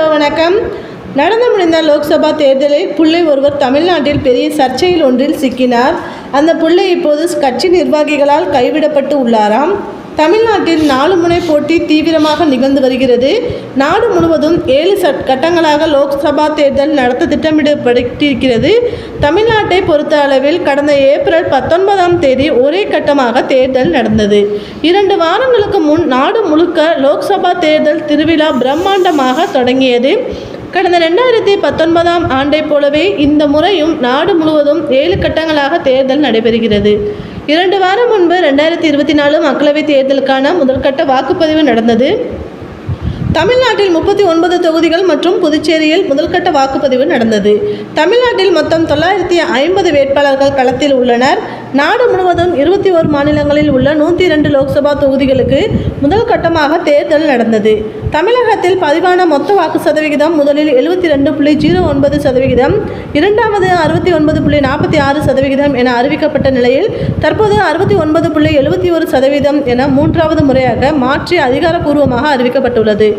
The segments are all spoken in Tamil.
ஹலோ வணக்கம். நடந்து முடிந்த லோக்சபா தேர்தலில் புள்ளை ஒருவர் தமிழ்நாட்டில் பெரிய சர்ச்சையில் ஒன்றில் சிக்கினார். அந்த புள்ளை இப்போது கட்சி நிர்வாகிகளால் கைவிடப்பட்டு உள்ளாராம். தமிழ்நாட்டில் 4 முனை போட்டி தீவிரமாக நிகழ்ந்து வருகிறது. நாடு முழுவதும் 7 கட்டங்களாக லோக்சபா தேர்தல் நடத்த திட்டமிடப்பட்டிருக்கிறது. தமிழ்நாட்டை பொறுத்த அளவில் கடந்த ஏப்ரல் 19ஆம் தேதி ஒரே கட்டமாக தேர்தல் நடந்தது. 2 வாரங்களுக்கு முன் நாடு முழுக்க லோக்சபா தேர்தல் திருவிழா பிரம்மாண்டமாக தொடங்கியது. கடந்த 2019ஆம் ஆண்டை போலவே இந்த முறையும் நாடு முழுவதும் 7 கட்டங்களாக தேர்தல் நடைபெறுகிறது. 2 வாரம் முன்பு 2024 மக்களவைத் தேர்தலுக்கான முதல்கட்ட வாக்குப்பதிவு நடந்தது. தமிழ்நாட்டில் 39 தொகுதிகள் மற்றும் புதுச்சேரியில் முதல்கட்ட வாக்குப்பதிவு நடந்தது. தமிழ்நாட்டில் மொத்தம் 950 வேட்பாளர்கள் களத்தில் உள்ளனர். நாடு முழுவதும் 21 மாநிலங்களில் உள்ள 102 லோக்சபா தொகுதிகளுக்கு முதல் கட்டமாக தேர்தல் நடந்தது. தமிழகத்தில் பதிவான மொத்த வாக்கு சதவிகிதம் முதலில் 72.09%, இரண்டாவது 69.46% என அறிவிக்கப்பட்ட நிலையில் தற்போது 69.71% என 3வது முறையாக மாற்றி அதிகாரப்பூர்வமாக அறிவிக்கப்பட்டுள்ளது.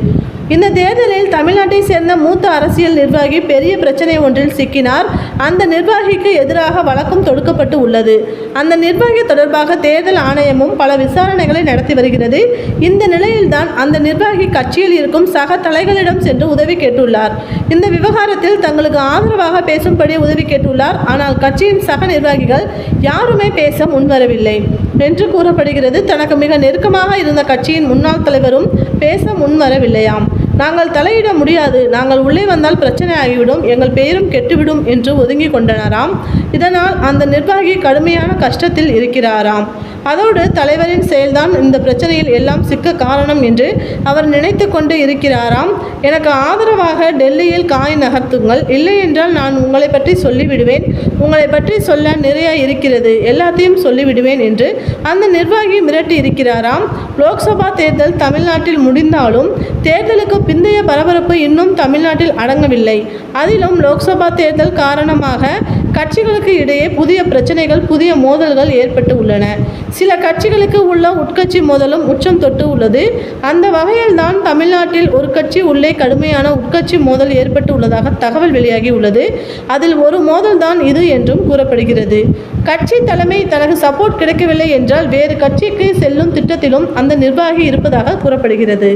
இந்த தேர்தலில் தமிழ்நாட்டை சேர்ந்த மூத்த அரசியல் நிர்வாகி பெரிய பிரச்சனை ஒன்றில் சிக்கினார். அந்த நிர்வாகிக்கு எதிராக வழக்கும் தொடுக்கப்பட்டு உள்ளது. அந்த நிர்வாகி தொடர்பாக தேர்தல் ஆணையமும் பல விசாரணைகளை நடத்தி வருகிறது. இந்த நிலையில்தான் அந்த நிர்வாகி கட்சியில் இருக்கும் சக தலைகளிடம் சென்று உதவி கேட்டுள்ளார். இந்த விவகாரத்தில் தங்களுக்கு ஆதரவாக பேசும்படி உதவி கேட்டுள்ளார். ஆனால் கட்சியின் சக நிர்வாகிகள் யாருமே பேச முன்வரவில்லை என்று கூறப்படுகிறது. தனக்கு மிக நெருக்கமாக இருந்த கட்சியின் முன்னாள் தலைவரும் பேச முன்வரவில்லையாம். நாங்கள் தலையிட முடியாது, நாங்கள் உள்ளே வந்தால் பிரச்சனை ஆகிவிடும், எங்கள் பெயரும் கெட்டுவிடும் என்று ஒதுங்கி கொண்டனராம். இதனால் அந்த நிர்வாகி கடுமையான கஷ்டத்தில் இருக்கிறாராம். அதோடு தலைவரின் செயல்தான் இந்த பிரச்சனையில் எல்லாம் சிக்க காரணம் என்று அவர் நினைத்து கொண்டு இருக்கிறாராம். எனக்கு ஆதரவாக டெல்லியில் காய் நகர்த்துங்கள், இல்லை என்றால் நான் உங்களை பற்றி சொல்லிவிடுவேன், உங்களை பற்றி சொல்ல நிறைய இருக்கிறது, எல்லாத்தையும் சொல்லிவிடுவேன் என்று அந்த நிர்வாகி மிரட்டி இருக்கிறாராம். லோக்சபா தேர்தல் தமிழ்நாட்டில் முடிந்தாலும் தேர்தலுக்கு பிந்தைய பரபரப்பு இன்னும் தமிழ்நாட்டில் அடங்கவில்லை. அதிலும் லோக்சபா தேர்தல் காரணமாக கட்சிகளுக்கு இடையே புதிய பிரச்சனைகள், புதிய மோதல்கள் ஏற்பட்டு உள்ளன. சில கட்சிகளுக்கு உள்ள உட்கட்சி மோதலும் உச்சம் தொட்டு உள்ளது. அந்த வகையில் தான் தமிழ்நாட்டில் ஒரு கட்சி உள்ளே கடுமையான உட்கட்சி மோதல் ஏற்பட்டு உள்ளதாக தகவல் வெளியாகி உள்ளது. அதில் ஒரு மோதல் தான் இது என்றும் கூறப்படுகிறது. கட்சி தலைமை தனக்கு சப்போர்ட் கிடைக்கவில்லை என்றால் வேறு கட்சிக்கு செல்லும் திட்டத்திலும் அந்த நிர்வாகி இருப்பதாக கூறப்படுகிறது.